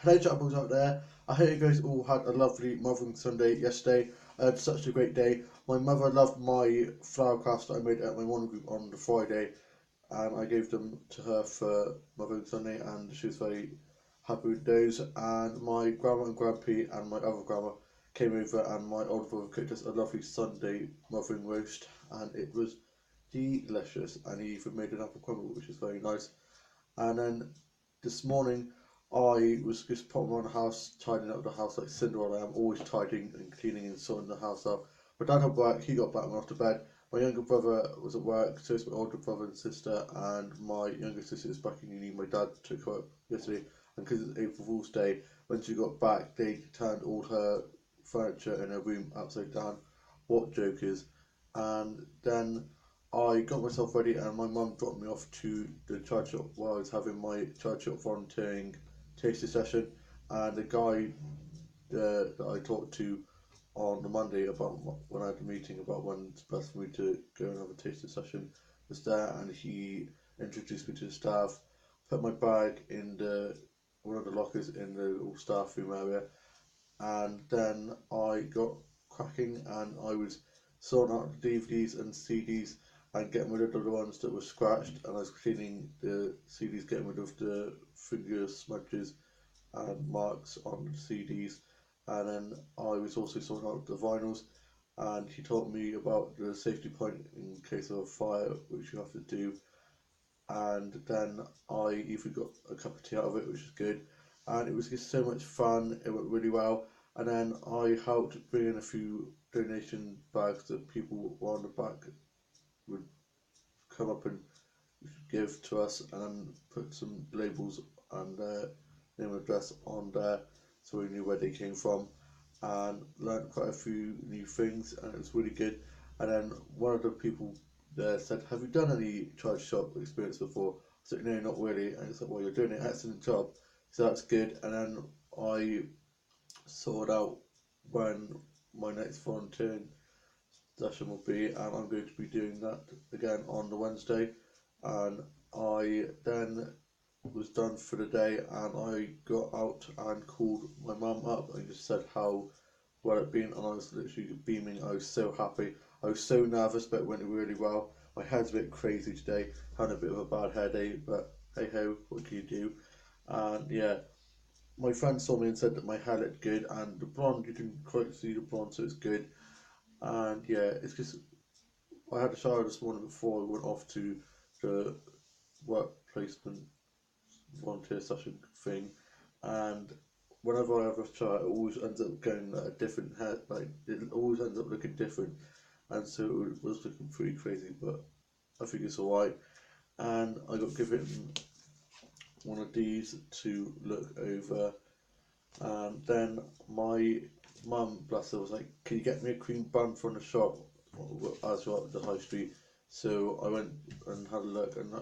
Hello, chatterbox out there. I hope you guys all had a lovely Mothering Sunday yesterday. I had such a great day. My mother loved my flower crafts that I made at my morning group on the Friday, and I gave them to her for Mothering Sunday, and she was very happy with those. And my grandma and grandpa and my other grandma came over, and my older brother cooked us a lovely Sunday mothering roast, and it was delicious. And he even made an apple crumble, which is very nice. And then this morning, I was just popping around the house, tidying up the house like Cinderella. I'm always tidying and cleaning and sorting the house up. My dad had work, he got back and went off to bed. My younger brother was at work, so is my older brother and sister, and my younger sister is back in uni. My dad took her up yesterday, and because it's April Fool's Day, when she got back, they turned all her furniture in her room upside down. What jokers. And then I got myself ready, and my mum dropped me off to the charge shop while I was having my charge shop volunteering tasting session. And the guy that I talked to on the Monday about when I had the meeting about when it's best for me to go and have a tasting session was there, and he introduced me to the staff. Put my bag in the one of the lockers in the little staff room area, and then I got cracking, and I was sorting out the DVDs and CDs and getting rid of the ones that were scratched, and I was cleaning the CDs, getting rid of the finger smudges and marks on the CDs, and then I was also sorting out the vinyls. And he taught me about the safety point in case of a fire, which you have to do. And then I even got a cup of tea out of it, which is good. And it was just so much fun. It went really well. And then I helped bring in a few donation bags that people on the back would come up and give to us, and then put some labels and name and address on there, so we knew where they came from, and learned quite a few new things, and it was really good. And then one of the people there said, "Have you done any charge shop experience before?" I said, "No, not really." And it's like, "Well, you're doing an excellent job, so that's good." And then I sorted out when my next volunteering session will be, and I'm going to be doing that again on the Wednesday. And I then was done for the day, and I got out and called my mum up and just said how well it been, and I was literally beaming. I was so happy. I was so nervous, but it went really well. My head's a bit crazy today, had a bit of a bad headache, but hey ho, what can you do? And yeah, my friend saw me and said that my hair looked good, and the blonde, you can quite see the blonde, so it's good. And yeah, it's just I had a shower this morning before I went off to the work placement volunteer session thing, and whenever I have a shower, it always ends up going a different hair. Like it always ends up looking different, and so it was looking pretty crazy. But I think it's alright. And I got given one of these to look over, and then my mum, bless her, was like, "Can you get me a cream bun from the shop as well at the high street?" So I went and had a look, and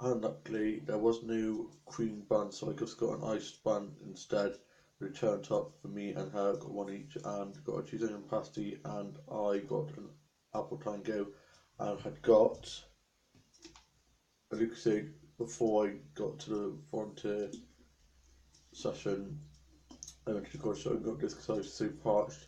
unluckily, there was no cream bun, so I just got an iced bun instead. The cherry top for me and her, got one each, and got a cheese onion pasty, and I got an apple tango, and had got a Lucozade before I got to the volunteer session. I went to the grocery store and got this because I was so parched.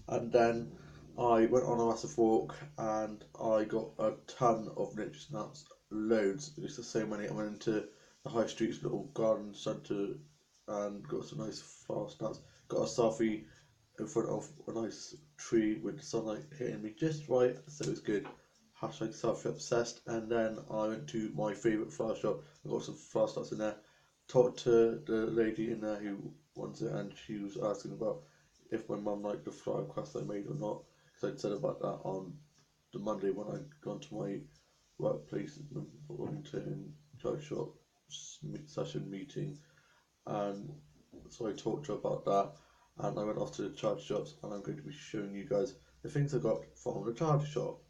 And then I went on a massive walk, and I got a ton of nature snaps, loads. There's just so many. I went into the high street's little garden centre and got some nice flower snaps. Got a selfie in front of a nice tree with the sunlight hitting me just right, so it was good. Hashtag selfie obsessed. And then I went to my favourite flower shop and got some flower snaps in there. Talked to the lady in there who wants it, and she was asking about if my mum liked the flower crust I made or not, because I'd said about that on the Monday when I'd gone to my workplace volunteering charge shop session meeting, and so I talked to her about that, and I went off to the charge shops, and I'm going to be showing you guys the things I got from the charge shop.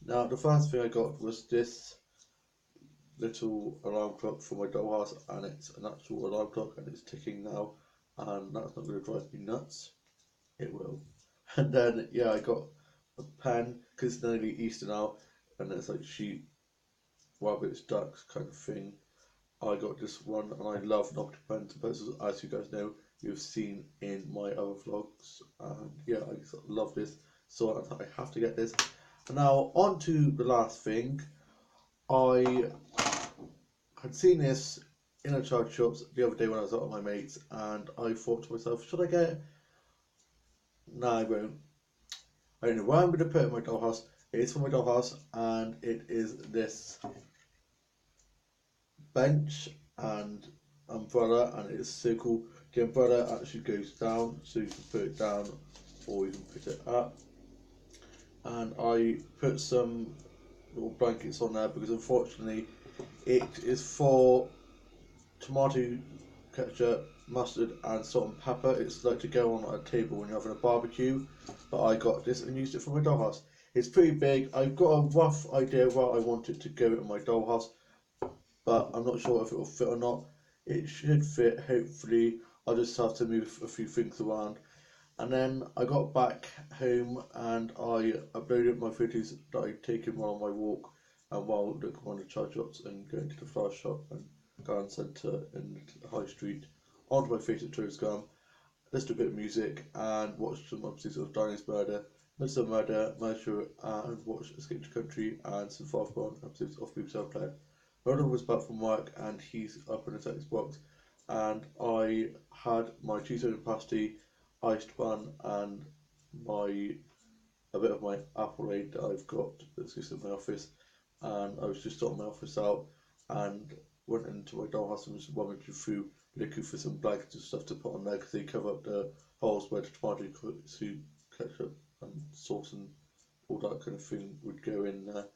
Now, the first thing I got was this little alarm clock for my dollhouse, and it's an actual alarm clock, and it's ticking now, and that's not going to drive me nuts. It will. And then yeah, I got a pen because it's nearly Easter now, and it's like sheep, rabbits, ducks kind of thing. I got this one, and I love knocking pens and pencils, as you guys know, you've seen in my other vlogs. And yeah, I just love this, so I have to get this. And now on to the last thing. I had seen this in a charge shops the other day when I was out with my mates, and I thought to myself, should I get it? No, I won't. I don't know where I'm going to put it in my dollhouse. It is for my dollhouse, and it is this bench and umbrella, and it is so cool. The umbrella actually goes down, so you can put it down or you can put it up. And I put some little blankets on there because unfortunately it is for tomato ketchup, mustard and salt and pepper. It's like to go on a table when you're having a barbecue, but I got this and used it for my dollhouse. It's pretty big. I've got a rough idea where I want it to go in my dollhouse, but I'm not sure if it will fit or not. It should fit, hopefully. I'll just have to move a few things around. And then I got back home and I uploaded my photos that I'd taken while on my walk and while looking around the charge shops and going to the flower shop and garden centre and High Street onto my favourite tourist Instagram, listened to a bit of music and watched some episodes of Diners Murder, Midsummer Murder, Measure, and watched Escape to Country and some far-gone episodes of BBC Player. Ronan was back from work and he's up on his Xbox, and I had my cheese and pasty, iced bun, and a bit of my Applade that I've got that's just in my office, and I was just sorting my office out and went into my dollhouse and was rummaging through looking for some blankets and stuff to put on there because they cover up the holes where the tomato soup, ketchup and sauce and all that kind of thing would go in there.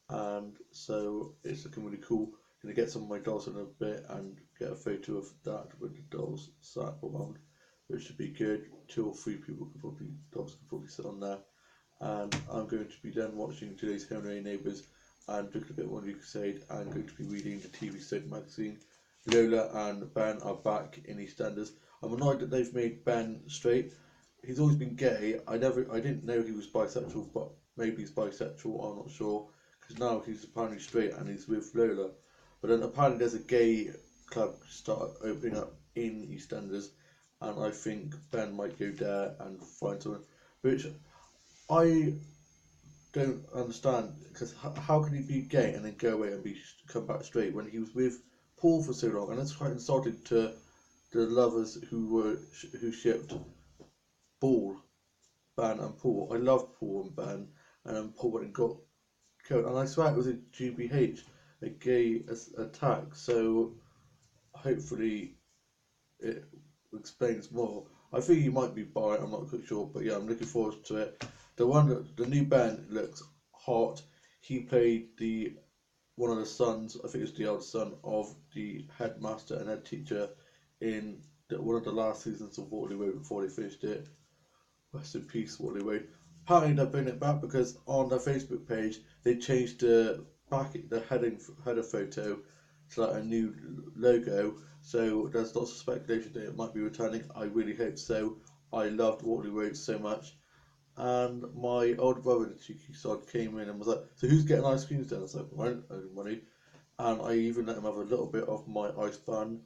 And so it's looking really cool. Gonna get some of my dolls in a bit and get a photo of that with the dolls sat around, which should be good. 2 or 3 dolls could probably sit on there. And I'm going to be then watching today's Henry Neighbours and drinking a bit more Lucasade and going to be reading the TV Soap magazine. Lola and Ben are back in EastEnders. I'm annoyed that they've made Ben straight. He's always been gay. I didn't know he was bisexual, but maybe he's bisexual, I'm not sure. Because now he's apparently straight and he's with Lola. But then apparently there's a gay club start opening up in EastEnders, and I think Ben might go there and find someone, which I don't understand, because how can he be gay and then go away and come back straight when he was with Paul for so long? And that's quite insulting to the lovers who shipped Ben and Paul. I loved Paul and Ben, and then Paul went and got killed. And I swear it was a GBH, a gay attack. So hopefully it explains more. I think he might be bi, I'm not quite sure, but yeah, I'm looking forward to it. The new Ben looks hot. He played one of the sons, I think it's the eldest son of the headmaster and head teacher in one of the last seasons of Waterloo Road before they finished it. Rest in peace, Waterloo Road. Apparently they're bringing it back because on their Facebook page they changed the header photo to like a new logo. So there's lots of speculation that it might be returning. I really hope so. I loved Waterloo Road so much. And my older brother, the cheeky sod, came in and was like, "So who's getting ice creams then?" I was like, "I don't owe money." And I even let him have a little bit of my ice bun.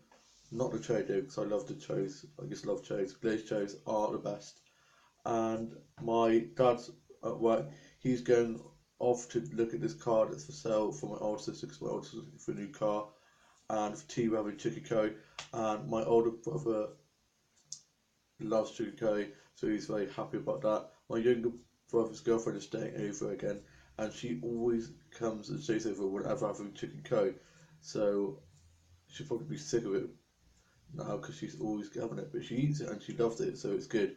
Not the cherry though, because I love the cherries. I just love cherries. Glazed cherries are the best. And my dad's at work. He's going off to look at this car that's for sale for my older sister, because my older sister's looking for a new car. And for tea, we're having chicken curry. And my older brother loves chicken curry, so he's very happy about that. My younger brother's girlfriend is staying over again, and she always comes and stays over whenever I'm having chicken curry. So she'll probably be sick of it now because she's always having it, but she eats it and she loves it, so it's good.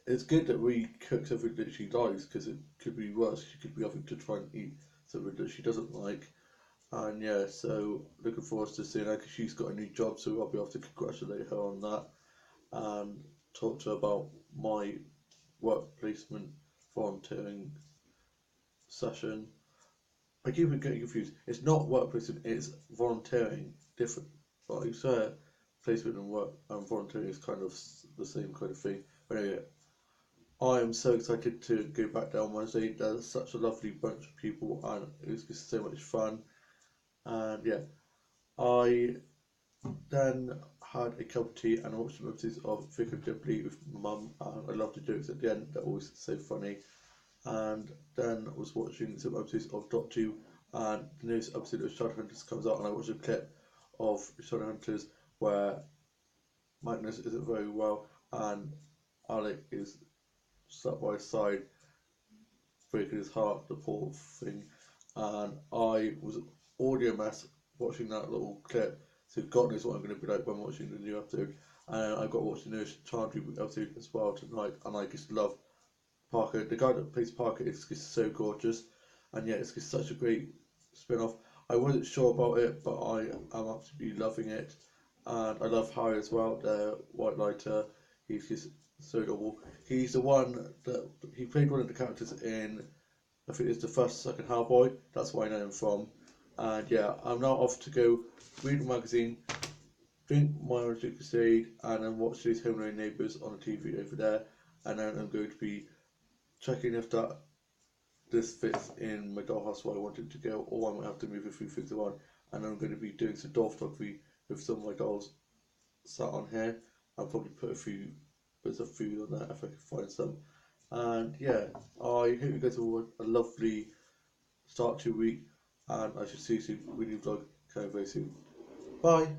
It's good that we cook something that she likes, because it could be worse. She could be having to try and eat something that she doesn't like. And yeah, so looking forward to seeing her because she's got a new job, so I'll be able to congratulate her on that and talk to her about my work placement volunteering session. I keep getting confused. It's not work placement, it's volunteering. Different. But I swear placement and work and volunteering is kind of the same kind of thing. But anyway, I am so excited to go back there on Wednesday. There's such a lovely bunch of people and it was just so much fun. And yeah, I then had a cup of tea and I watched some episodes of Vic of Dibley with my mum, and I loved the jokes at the end, they're always so funny. And then I was watching some episodes of Doctor Who, and the newest episode of Shadowhunters comes out, and I watched a clip of Shadowhunters where Magnus isn't very well, and Alec is sat by his side, breaking his heart, the poor thing. And I was already a mess watching that little clip, so God knows what I'm going to be like when watching the new episode. And I got to watch the newest Chandru episode as well tonight, and I just love Parker. The guy that plays Parker is just so gorgeous, and yeah, it's just such a great spin off. I wasn't sure about it, but I am absolutely loving it. And I love Harry as well, the White Lighter. He's just so adorable. He's the one that he played one of the characters in, I think it's the first, second Hellboy. That's where I know him from. And yeah, I'm now off to go read the magazine, drink my orange crusade, and then watch these Home Alone Neighbours on the TV over there. And then I'm going to be checking if this fits in my dollhouse where I want it to go, or I might have to move a few things around. And I'm going to be doing some doll photography with some of my dolls sat on here. I'll probably put a few bits of food on there if I can find some. And yeah, I hope you guys all have a lovely start to your week, and I should see you soon with a new vlog coming very soon. Bye!